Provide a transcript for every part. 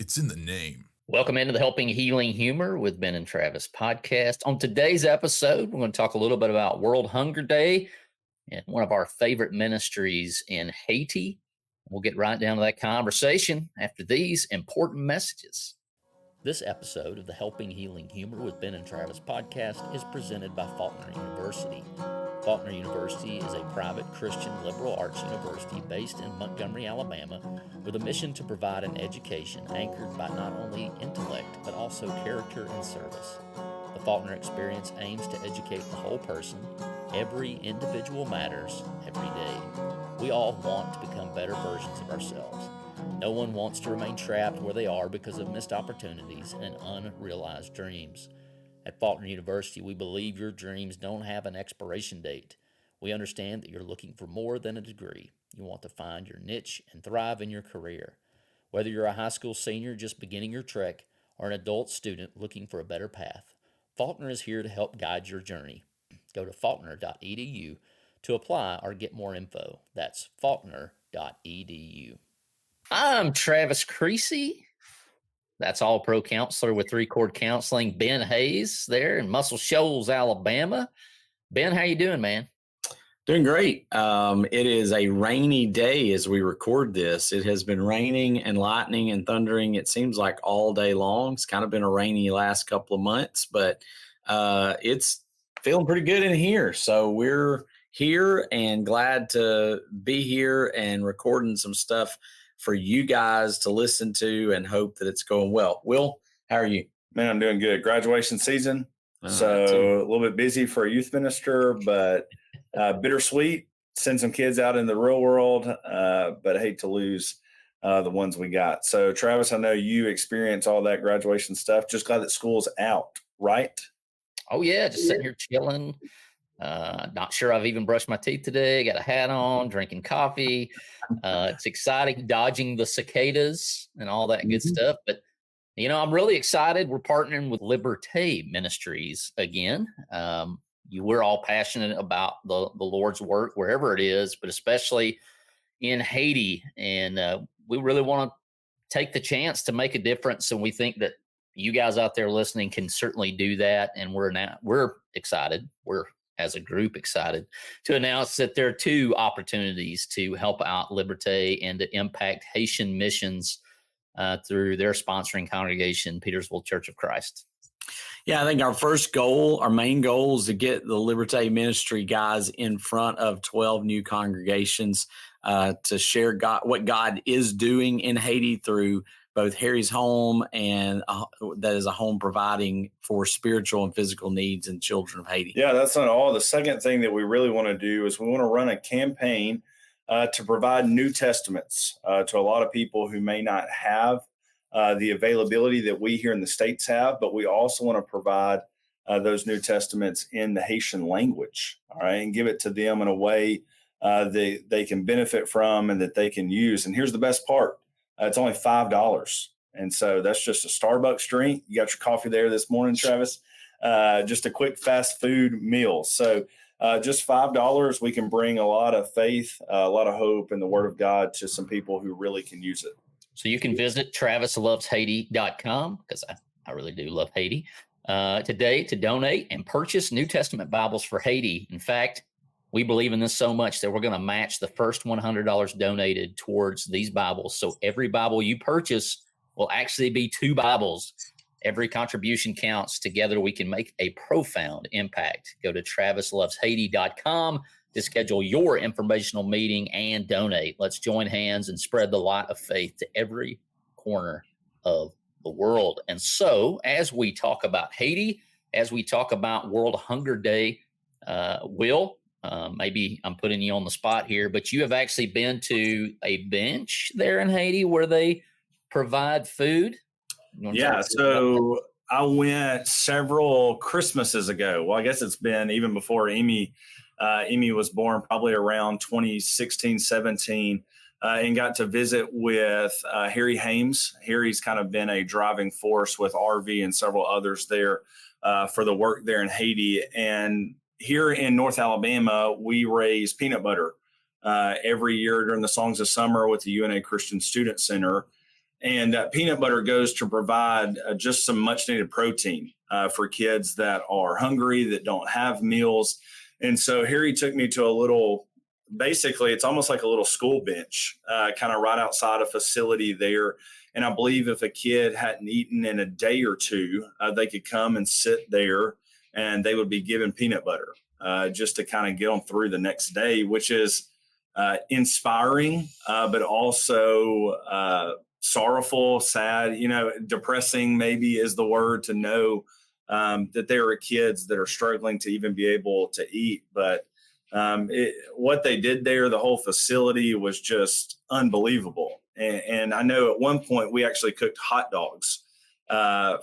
It's in the name. Welcome into the Helping Healing Humor with Ben and Travis podcast. On today's episode, we're going to talk a little bit about World Hunger Day and one of our favorite ministries in Haiti. We'll get right down to that conversation after these important messages. This episode of the Helping Healing Humor with Ben and Travis podcast is presented by Faulkner University. Faulkner University is a private Christian liberal arts university based in Montgomery, Alabama, with a mission to provide an education anchored by not only intellect, but also character and service. The Faulkner experience aims to educate the whole person. Every individual matters every day. We all want to become better versions of ourselves. No one wants to remain trapped where they are because of missed opportunities and unrealized dreams. At Faulkner University, we believe your dreams don't have an expiration date. We understand that you're looking for more than a degree. You want to find your niche and thrive in your career. Whether you're a high school senior just beginning your trek or an adult student looking for a better path, Faulkner is here to help guide your journey. Go to faulkner.edu to apply or get more info. That's faulkner.edu. I'm Travis Creasy. That's All-Pro counselor with Three Chord Counseling, Ben Hayes there in Muscle Shoals, Alabama. Ben, how you doing, man? Doing great. It is a rainy day as we record this. It has been raining and lightning and thundering, it seems like all day long. It's kind of been a rainy last couple of months, but it's feeling pretty good in here. So we're here and glad to be here and recording some stuff for you guys to listen to and hope that it's going well. Will, how are you? Man, I'm doing good. Graduation season. So a little bit busy for a youth minister, but bittersweet. Send some kids out in the real world, but I hate to lose the ones we got. So Travis, I know you experience all that graduation stuff. Just glad that school's out, right? Oh yeah, just sitting here chilling. Not sure I've even brushed my teeth today. Got a hat on, drinking coffee. It's exciting, dodging the cicadas and all that good stuff. But, you know, I'm really excited. We're partnering with Liberté Ministries again. We're all passionate about the Lord's work, wherever it is, but especially in Haiti. And we really want to take the chance to make a difference. And we think that you guys out there listening can certainly do that. And we're excited. We're, as a group, excited to announce that there are two opportunities to help out Liberté and to impact Haitian missions through their sponsoring congregation, Petersville Church of Christ. Yeah, I think our main goal is to get the Liberté Ministry guys in front of 12 new congregations to share what God is doing in Haiti through both Harry's home and that is a home providing for spiritual and physical needs in children of Haiti. Yeah, that's not all. The second thing that we really want to do is we want to run a campaign to provide New Testaments to a lot of people who may not have the availability that we here in the States have, but we also want to provide those New Testaments in the Haitian language, all right, and give it to them in a way they can benefit from and that they can use. And here's the best part. It's only $5. And so that's just a Starbucks drink. You got your coffee there this morning, Travis. Just a quick fast food meal. So just $5, we can bring a lot of faith, a lot of hope in the Word of God to some people who really can use it. So you can visit travisloveshaiti.com, because I really do love Haiti, today to donate and purchase New Testament Bibles for Haiti. In fact, we believe in this so much that we're going to match the first $100 donated towards these Bibles. So every Bible you purchase will actually be 2 Bibles. Every contribution counts. Together we can make a profound impact. Go to travisloveshaiti.com to schedule your informational meeting and donate. Let's join hands and spread the light of faith to every corner of the world. And so as we talk about Haiti, as we talk about World Hunger Day, Will, maybe I'm putting you on the spot here, but you have actually been to a bench there in Haiti where they provide food. Yeah, so I went several Christmases ago. Well, I guess it's been even before Amy was born, probably around 2016, 17, and got to visit with Harry Hames. Harry's kind of been a driving force with RV and several others there for the work there in Haiti. And here in North Alabama, we raise peanut butter every year during the Songs of Summer with the UNA Christian Student Center. And peanut butter goes to provide just some much needed protein for kids that are hungry, that don't have meals. And so here he took me to a little, basically, it's almost like a little school bench, kind of right outside a facility there. And I believe if a kid hadn't eaten in a day or two, they could come and sit there and they would be given peanut butter just to kind of get them through the next day, which is inspiring, but also sorrowful, sad, depressing maybe is the word, to know that there are kids that are struggling to even be able to eat. But what they did there, the whole facility was just unbelievable. And I know at one point we actually cooked hot dogs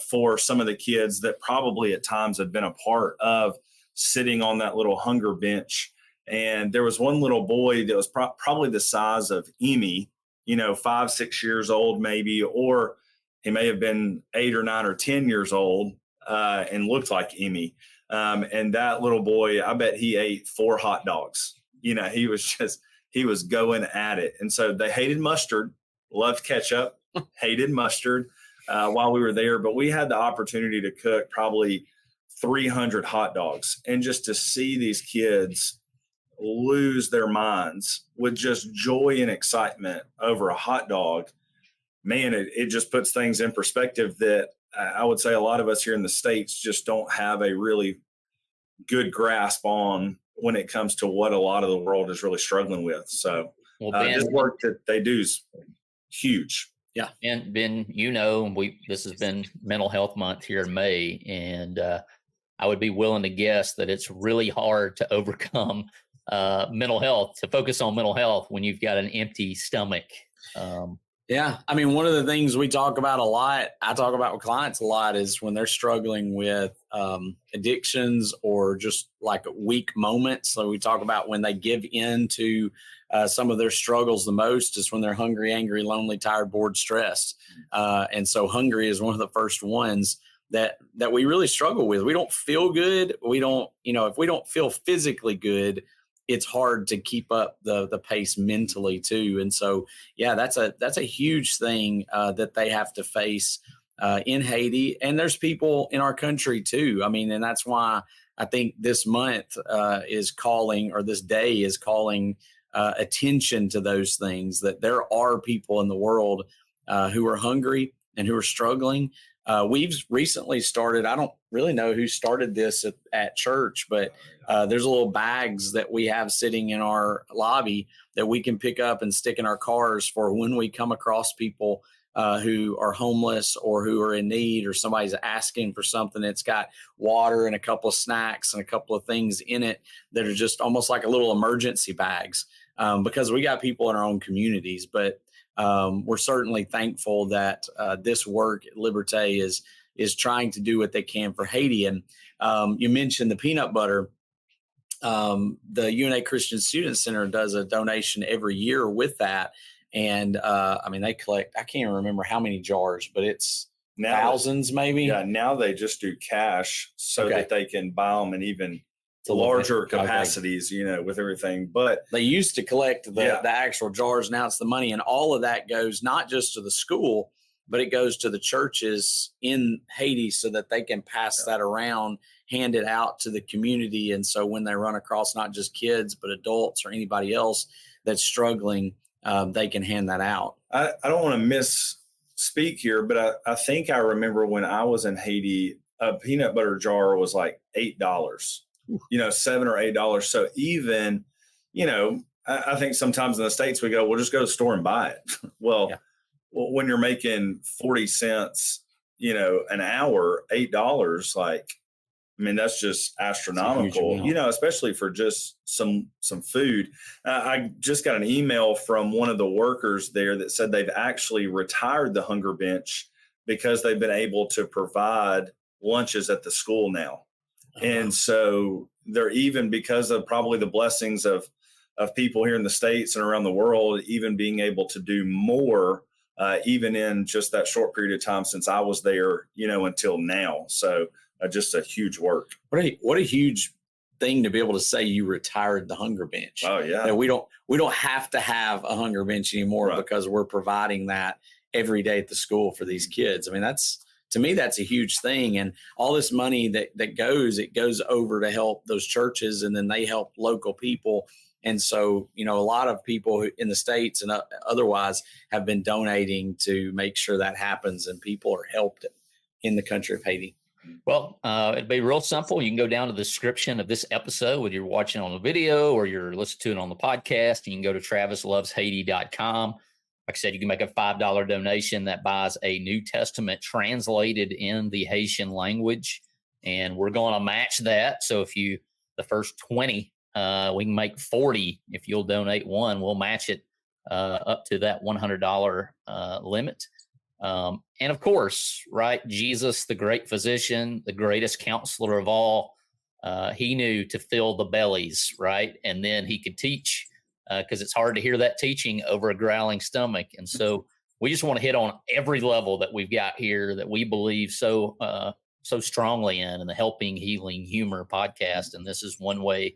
for some of the kids that probably at times had been a part of sitting on that little hunger bench. And there was one little boy that was probably the size of Amy, 5, 6 years old maybe, or he may have been 8 or 9 or 10 years old and looked like Amy. And that little boy, I bet he ate 4 hot dogs. He was going at it. And so they hated mustard, loved ketchup, hated mustard while we were there. But we had the opportunity to cook probably 300 hot dogs. And just to see these kids lose their minds with just joy and excitement over a hot dog, man, it just puts things in perspective that I would say a lot of us here in the States just don't have a really good grasp on when it comes to what a lot of the world is really struggling with. So this work that they do is huge. Yeah. And Ben, this has been Mental Health Month here in May, and I would be willing to guess that it's really hard to overcome mental health, to focus on mental health when you've got an empty stomach. Yeah. I mean, one of the things we talk about a lot, I talk about with clients a lot, is when they're struggling with addictions or just like weak moments. So we talk about when they give in to some of their struggles the most is when they're hungry, angry, lonely, tired, bored, stressed. And so hungry is one of the first ones that we really struggle with. We don't feel good. We don't, if we don't feel physically good, it's hard to keep up the pace mentally too. And so, yeah, that's a huge thing that they have to face in Haiti. And there's people in our country too. I mean, and that's why I think this month is calling, or this day is calling attention to those things, that there are people in the world who are hungry and who are struggling. We've recently started, I don't really know who started this at church, but there's little bags that we have sitting in our lobby that we can pick up and stick in our cars for when we come across people who are homeless or who are in need, or somebody's asking for something that's got water and a couple of snacks and a couple of things in it that are just almost like a little emergency bags, because we got people in our own communities. But we're certainly thankful that this work at Liberté is trying to do what they can for Haiti. And you mentioned the peanut butter. The UNA Christian Student Center does a donation every year with that. And I mean, they collect, I can't even remember how many jars, but it's thousands maybe. Yeah, now they just do cash so that they can buy them in even larger capacities, with everything. But they used to collect the actual jars. Now it's the money, and all of that goes not just to the school, but it goes to the churches in Haiti so that they can pass that around, hand it out to the community. And so when they run across not just kids, but adults or anybody else that's struggling, they can hand that out. I don't want to misspeak here, but I think I remember when I was in Haiti, a peanut butter jar was like $8, $7 or $8. So even, I think sometimes in the States we go, we'll just go to the store and buy it. Well, when you're making 40 cents, an hour, $8, that's just astronomical, especially for just some food. I just got an email from one of the workers there that said they've actually retired the hunger bench because they've been able to provide lunches at the school now. And so they're, even because of probably the blessings of people here in the States and around the world, even being able to do more, even in just that short period of time since I was there, until now. So just a huge work. What a huge thing to be able to say you retired the hunger bench. Oh yeah. That we don't have to have a hunger bench anymore, Right. because we're providing that every day at the school for these kids. I mean, to me, that's a huge thing. And all this money that goes over to help those churches, and then they help local people. And so, a lot of people in the States and otherwise have been donating to make sure that happens and people are helped in the country of Haiti. Well, it'd be real simple. You can go down to the description of this episode, whether you're watching on the video or you're listening to it on the podcast. You can go to travisloveshaiti.com. Like I said, you can make a $5 donation that buys a New Testament translated in the Haitian language. And we're going to match that. So the first 20, we can make 40. If you'll donate one, we'll match it up to that $100 limit. And of course, right, Jesus, the great physician, the greatest counselor of all, he knew to fill the bellies, right? And then he could teach, because it's hard to hear that teaching over a growling stomach. And so we just want to hit on every level that we've got here that we believe so strongly in the Helping Healing Humor podcast. And this is one way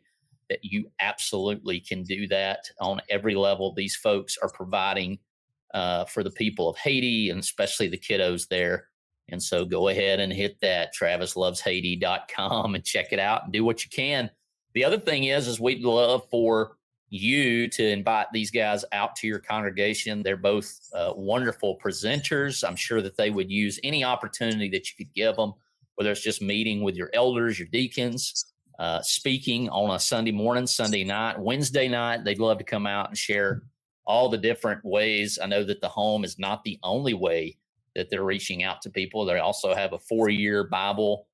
that you absolutely can do that on every level. These folks are providing for the people of Haiti, and especially the kiddos there. And so go ahead and hit that travisloveshaiti.com and check it out and do what you can. The other thing is we'd love for you to invite these guys out to your congregation. They're both wonderful presenters. I'm sure that they would use any opportunity that you could give them, whether it's just meeting with your elders, your deacons, speaking on a Sunday morning, Sunday night, Wednesday night. They'd love to come out and share all the different ways. I know that the home is not the only way that they're reaching out to people. They also have a 4-year Bible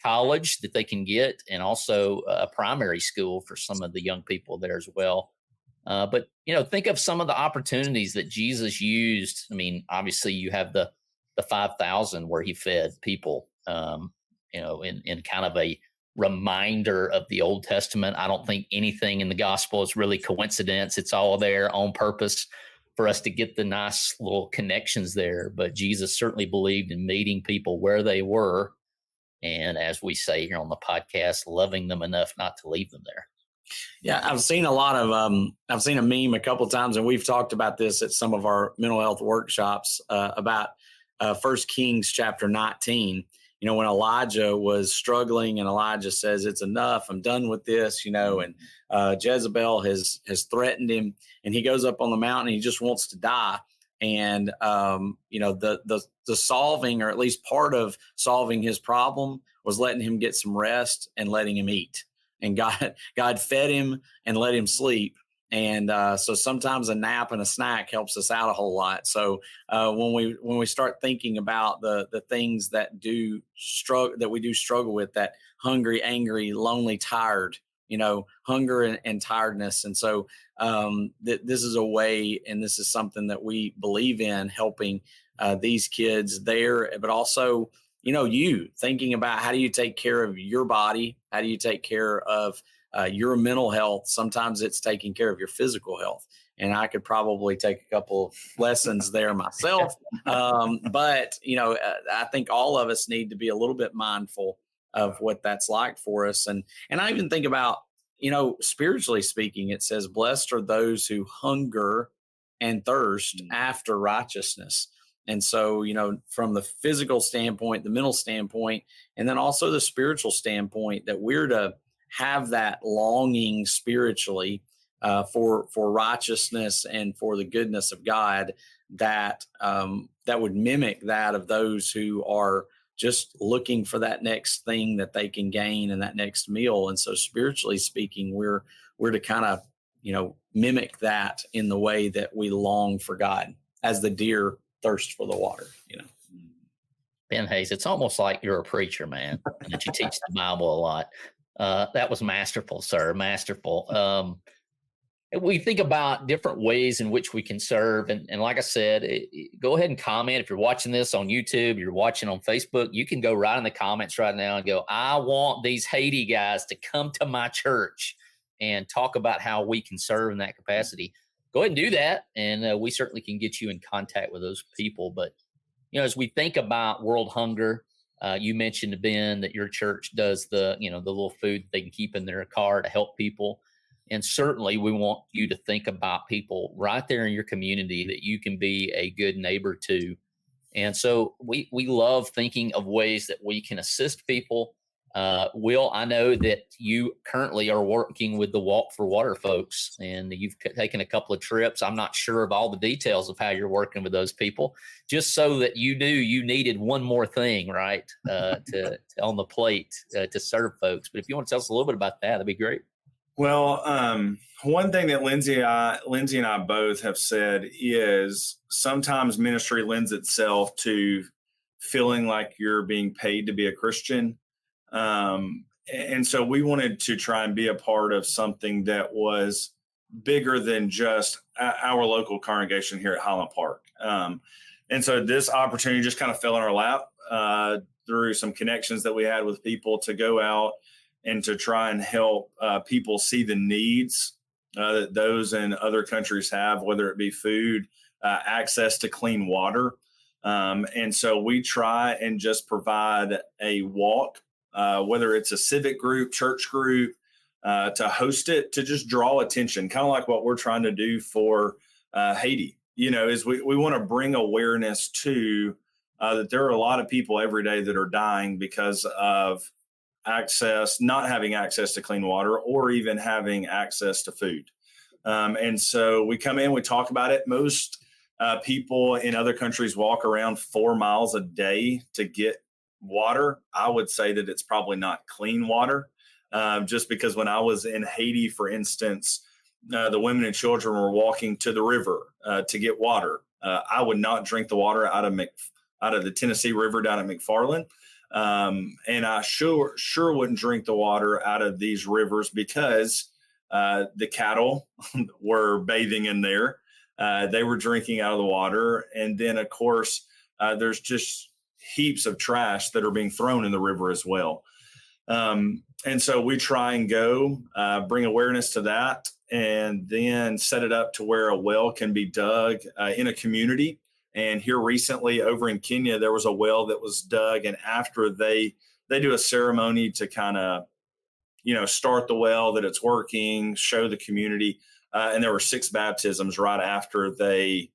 college that they can get, and also a primary school for some of the young people there as well. But, think of some of the opportunities that Jesus used. I mean, obviously you have the 5,000 where he fed people, in kind of a reminder of the Old Testament. I don't think anything in the gospel is really coincidence. It's all there on purpose for us to get the nice little connections there. But Jesus certainly believed in meeting people where they were. And as we say here on the podcast, loving them enough not to leave them there. Yeah, I've seen I've seen a meme a couple of times, and we've talked about this at some of our mental health workshops about 1 Kings chapter 19. When Elijah was struggling and Elijah says, it's enough, I'm done with this, and Jezebel has threatened him, and he goes up on the mountain and he just wants to die. And, the solving, or at least part of solving his problem, was letting him get some rest and letting him eat. And God fed him and let him sleep. And so sometimes a nap and a snack helps us out a whole lot. So when we start thinking about the things that we do struggle with, that hungry, angry, lonely, tired, hunger and tiredness. And so this is a way, and this is something that we believe in, helping these kids there, but also, you thinking about how do you take care of your body? How do you take care of your mental health? Sometimes it's taking care of your physical health. And I could probably take a couple of lessons there myself. But, I think all of us need to be a little bit mindful of what that's like for us. And I even think about, spiritually speaking, it says, blessed are those who hunger and thirst after righteousness. And so, from the physical standpoint, the mental standpoint, and then also the spiritual standpoint, that we're to have that longing spiritually for righteousness and for the goodness of God, that would mimic that of those who are just looking for that next thing that they can gain and that next meal. And so, spiritually speaking, we're to kind of mimic that in the way that we long for God, as the deer thirst for the water. Ben Hayes, it's almost like you're a preacher, man, and that you teach the Bible a lot. That was masterful, sir. Masterful. We think about different ways in which we can serve. And like I said, go ahead and comment. If you're watching this on YouTube, you're watching on Facebook, you can go right in the comments right now and go, I want these Haiti guys to come to my church and talk about how we can serve in that capacity. Go ahead and do that. And we certainly can get you in contact with those people. But, as we think about world hunger, You mentioned, Ben, that your church does the little food they can keep in their car to help people. And certainly we want you to think about people right there in your community that you can be a good neighbor to. And so we love thinking of ways that we can assist people. Will, I know that you currently are working with the Walk for Water folks, and you've taken a couple of trips. I'm not sure of all the details of how you're working with those people, just so that you knew you needed one more thing, right, to on the plate to serve folks. But if you want to tell us a little bit about that, that'd be great. Well, one thing that Lindsay and I both have said is sometimes ministry lends itself to feeling like you're being paid to be a Christian. And so we wanted to try and be a part of something that was bigger than just our local congregation here at Highland Park. And so this opportunity just kind of fell in our lap through some connections that we had with people to go out and to try and help people see the needs that those in other countries have, whether it be food, access to clean water. And so we try and just provide a walk, whether it's a civic group, church group, to host it, to just draw attention, kind of like what we're trying to do for Haiti. Is we want to bring awareness to that there are a lot of people every day that are dying because of not having access to clean water or even having access to food. And so we come in, we talk about it. Most people in other countries walk around 4 miles a day to get water. I would say that it's probably not clean water, just because when I was in Haiti, for instance, the women and children were walking to the river to get water. I would not drink the water out of the Tennessee River down at McFarland. And I sure wouldn't drink the water out of these rivers because the cattle were bathing in there. They were drinking out of the water. And then, of course, there's just heaps of trash that are being thrown in the river as well. And so we try and go bring awareness to that, and then set it up to where a well can be dug in a community. And here recently over in Kenya, there was a well that was dug. And after they do a ceremony to kind of, start the well, that it's working, show the community. And there were 6 baptisms right after they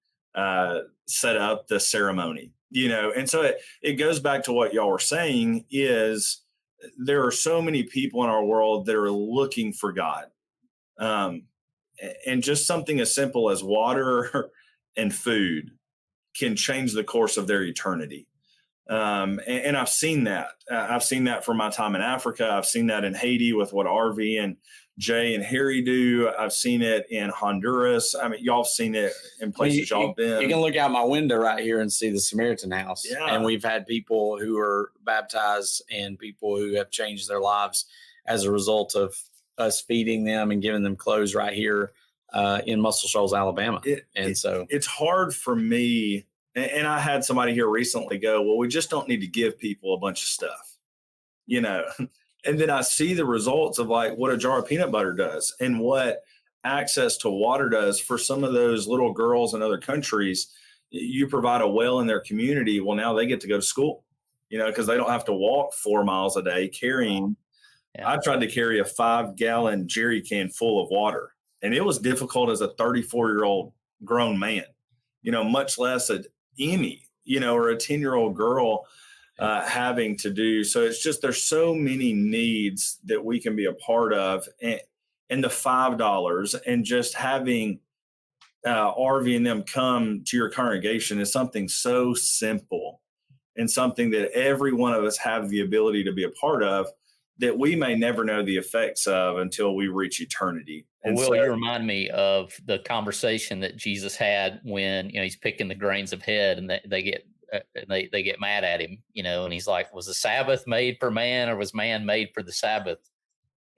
set up the ceremony, And so it goes back to what y'all were saying is there are so many people in our world that are looking for God. And just something as simple as water and food can change the course of their eternity. And I've seen that. I've seen that from my time in Africa. I've seen that in Haiti with what RV and Jay and Harry do. I've seen it in Honduras. I mean, y'all have seen it in places y'all been. You can look out my window right here and see the Samaritan house. Yeah. And we've had people who are baptized and people who have changed their lives as a result of us feeding them and giving them clothes right here in Muscle Shoals, Alabama. So it's hard for me. And I had somebody here recently go, well, we just don't need to give people a bunch of stuff, And then I see the results of like what a jar of peanut butter does and what access to water does for some of those little girls in other countries. You provide a well in their community. Well, now they get to go to school, because they don't have to walk 4 miles a day carrying. Yeah. I tried to carry a 5-gallon jerry can full of water, and it was difficult as a 34-year-old grown man, much less a Emmy, or a 10-year-old girl having to do. So it's just, there's so many needs that we can be a part of, and the $5 and just having RV and them come to your congregation is something so simple and something that every one of us have the ability to be a part of that we may never know the effects of until we reach eternity. And Will, you remind me of the conversation that Jesus had when he's picking the grains of head, and they get mad at him, and he's like, "Was the Sabbath made for man, or was man made for the Sabbath?"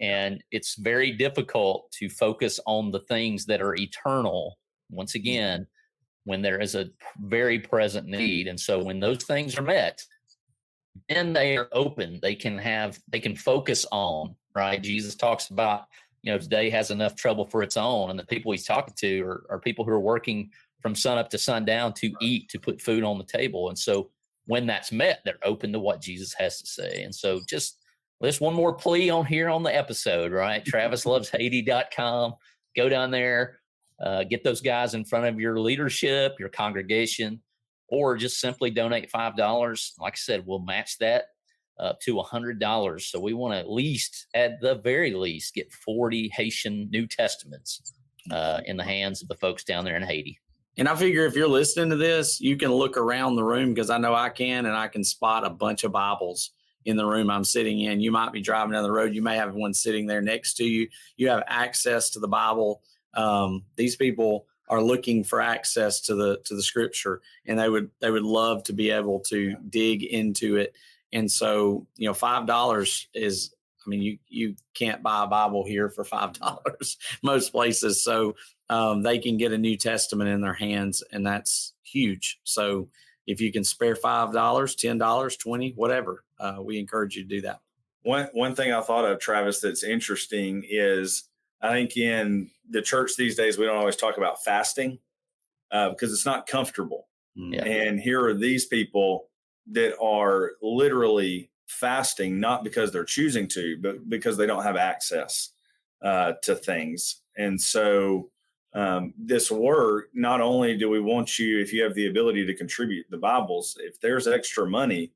And it's very difficult to focus on the things that are eternal. Once again, when there is a very present need, and so when those things are met, then they are open. They can focus on, right? Jesus talks about, today has enough trouble for its own. And the people he's talking to are people who are working from sun up to sundown to eat, to put food on the table. And so when that's met, they're open to what Jesus has to say. And so just one more plea on here on the episode, right? TravisLovesHaiti.com. Go down there, get those guys in front of your leadership, your congregation, or just simply donate $5. Like I said, we'll match that up to $100. So we want to at least, at the very least, get 40 Haitian New Testaments in the hands of the folks down there in Haiti. And I figure if you're listening to this, you can look around the room, because I know I can, and I can spot a bunch of Bibles in the room I'm sitting in. You might be driving down the road. You may have one sitting there next to you. You have access to the Bible. These people are looking for access to the scripture, and they would love to be able to dig into it. And so, $5 is, I mean, you can't buy a Bible here for $5 most places. So they can get a New Testament in their hands, and that's huge. So if you can spare $5, $10, $20, whatever, we encourage you to do that. One thing I thought of, Travis, that's interesting is I think in the church these days, we don't always talk about fasting because it's not comfortable. Yeah. And here are these people that are literally fasting, not because they're choosing to, but because they don't have access to things. And so this work, not only do we want you, if you have the ability to contribute the Bibles, if there's extra money,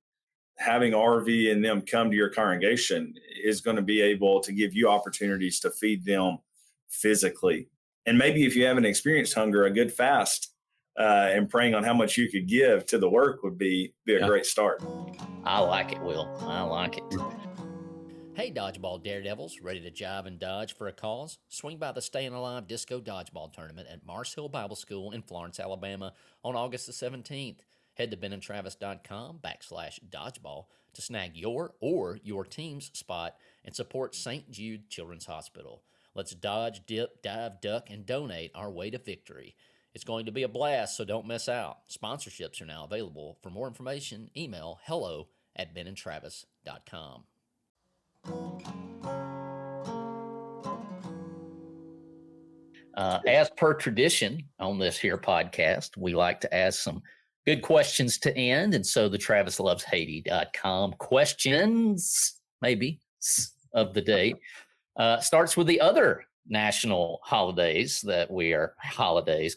having RV and them come to your congregation is going to be able to give you opportunities to feed them physically. And maybe if you haven't experienced hunger, a good fast and praying on how much you could give to the work would be a great start. I like it, Will. I like it. Hey, Dodgeball Daredevils, ready to jive and dodge for a cause? Swing by the Staying Alive Disco Dodgeball Tournament at Mars Hill Bible School in Florence, Alabama on August the 17th. Head to benandtravis.com/dodgeball to snag your or your team's spot and support St. Jude Children's Hospital. Let's dodge, dip, dive, duck, and donate our way to victory. It's going to be a blast, so don't miss out. Sponsorships are now available. For more information, email hello@benandtravis.com. As per tradition on this here podcast, we like to ask some good questions to end. And so the TravisLovesHaiti.com questions, maybe, of the day starts with the other national holidays that we are,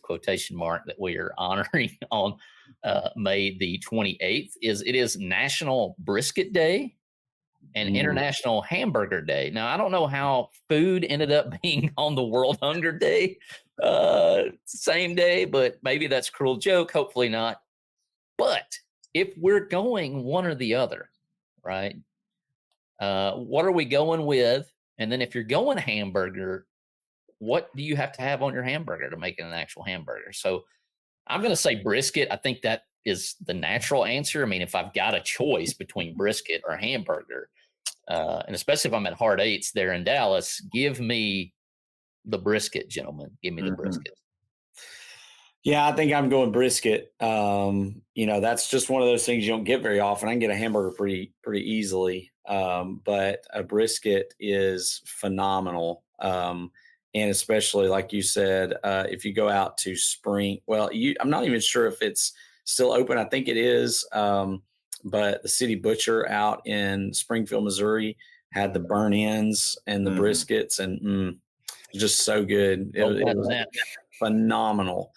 quotation mark, that we are honoring on May the 28th. It is National Brisket Day and International Hamburger Day. Now, I don't know how food ended up being on the World Hunger Day same day, but maybe that's a cruel joke. Hopefully not. But if we're going one or the other, right? What are we going with? And then if you're going hamburger, what do you have to have on your hamburger to make it an actual hamburger? So I'm going to say brisket. I think that is the natural answer. I mean, if I've got a choice between brisket or hamburger, and especially if I'm at Hard Eights there in Dallas, give me the brisket, gentlemen. Give me the brisket. Yeah, I think I'm going brisket. That's just one of those things you don't get very often. I can get a hamburger pretty easily, but a brisket is phenomenal. And especially, like you said, if you go out to Spring, I'm not even sure if it's still open. I think it is. But the City Butcher out in Springfield, Missouri had the burn-ins and the briskets, and just so good. It was phenomenal.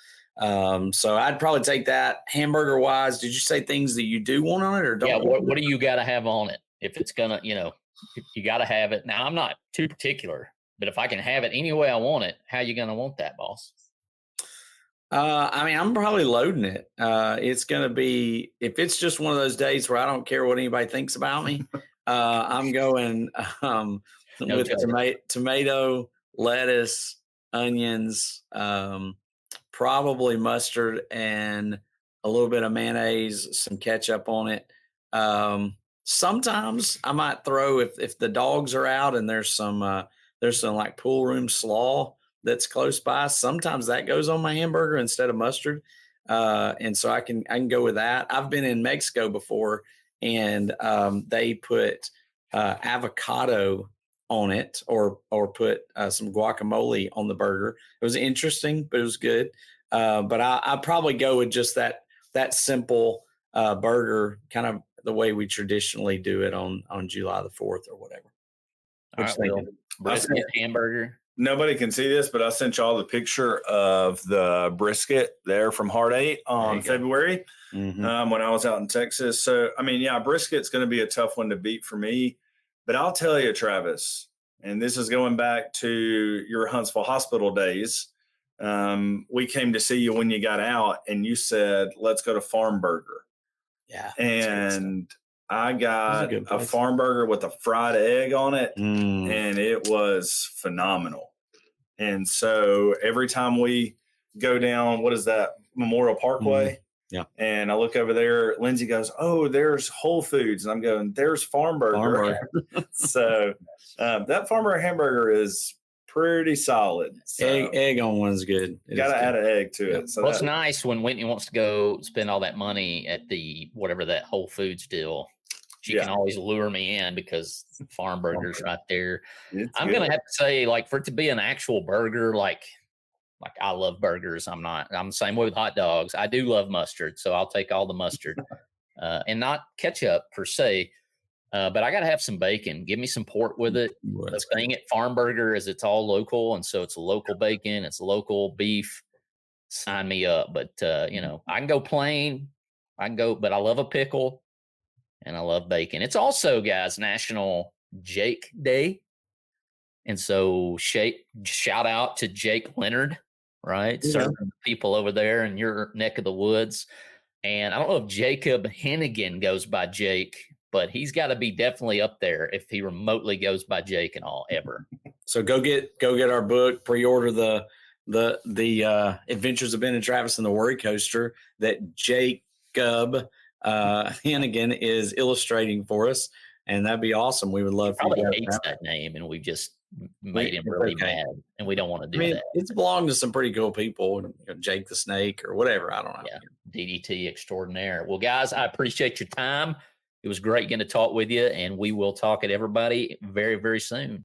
So I'd probably take that. Hamburger wise, did you say things that you do want on it or don't? Yeah. What do you got to have on it? If it's gonna, you got to have it. Now, I'm not too particular, but if I can have it any way I want it, how you going to want that, boss? I'm probably loading it. It's going to be, if it's just one of those days where I don't care what anybody thinks about me, I'm going with tomato, lettuce, onions, probably mustard and a little bit of mayonnaise, some ketchup on it. Sometimes I might throw, if the dogs are out and there's some like pool room slaw that's close by, sometimes that goes on my hamburger instead of mustard. And so I can go with that. I've been in Mexico before, and they put avocado on it or put some guacamole on the burger. It was interesting, but it was good. But I probably go with just that simple burger, kind of the way we traditionally do it on July the 4th or whatever. All right, well, brisket hamburger. Nobody can see this, but I sent y'all the picture of the brisket there from Heart 8 on February when I was out in Texas. So, I mean, yeah, brisket's going to be a tough one to beat for me. But I'll tell you, Travis, and this is going back to your Huntsville Hospital days. We came to see you when you got out, and you said, let's go to Farm Burger. Yeah. And I got a farm burger with a fried egg on it, and it was phenomenal. And so every time we go down, what is that, Memorial Parkway? Yeah. And I look over there, Lindsay goes, oh, there's Whole Foods. And I'm going, there's Farm Burger. So that Farm Burger hamburger is pretty solid. So egg on one's good. Got to add an egg to it. So well, it's nice when Whitney wants to go spend all that money at the whatever that Whole Foods deal. She can always lure me in because Farm Burger's right there. I'm going to have to say, like, for it to be an actual burger, like I love burgers. I'm the same way with hot dogs. I do love mustard, so I'll take all the mustard and not ketchup per se. But I got to have some bacon. Give me some pork with it. The thing at Farm Burger is it's all local, and so it's local bacon. It's local beef. Sign me up. But, I can go plain. But I love a pickle. And I love bacon. It's also, guys, National Jake Day. And so shout out to Jake Leonard, right? Yeah. Serving people over there in your neck of the woods. And I don't know if Jacob Hennigan goes by Jake, but he's got to be definitely up there if he remotely goes by Jake and all ever. So go get our book, pre-order the Adventures of Ben and Travis and the Worry Coaster that Jacob Hannigan is illustrating for us, and that'd be awesome. We would love. He probably hates that name, and we've just made him really mad, and we don't want to do that. It's belonged to some pretty cool people, Jake the Snake or whatever. I don't know. Yeah, DDT extraordinaire. Well, guys, I appreciate your time. It was great getting to talk with you, and we will talk at everybody very, very soon.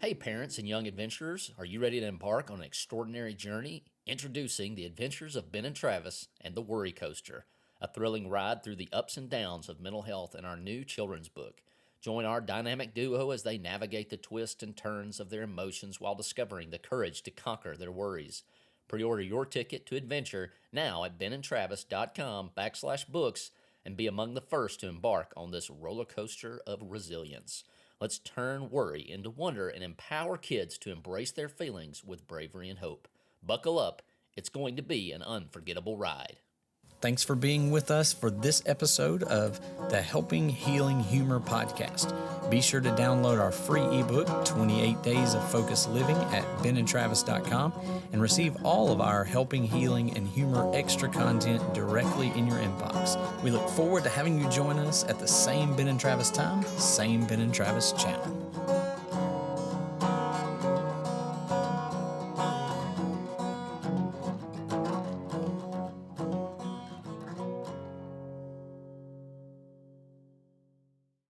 Hey, parents and young adventurers, are you ready to embark on an extraordinary journey? Introducing The Adventures of Ben and Travis and the Worry Coaster, a thrilling ride through the ups and downs of mental health in our new children's book. Join our dynamic duo as they navigate the twists and turns of their emotions while discovering the courage to conquer their worries. Pre-order your ticket to adventure now at benandtravis.com/books and be among the first to embark on this roller coaster of resilience. Let's turn worry into wonder and empower kids to embrace their feelings with bravery and hope. Buckle up. It's going to be an unforgettable ride. Thanks for being with us for this episode of the Helping Healing Humor podcast. Be sure to download our free ebook, 28 Days of Focused Living, at benandtravis.com and receive all of our Helping Healing and Humor extra content directly in your inbox. We look forward to having you join us at the same Ben and Travis time, same Ben and Travis channel.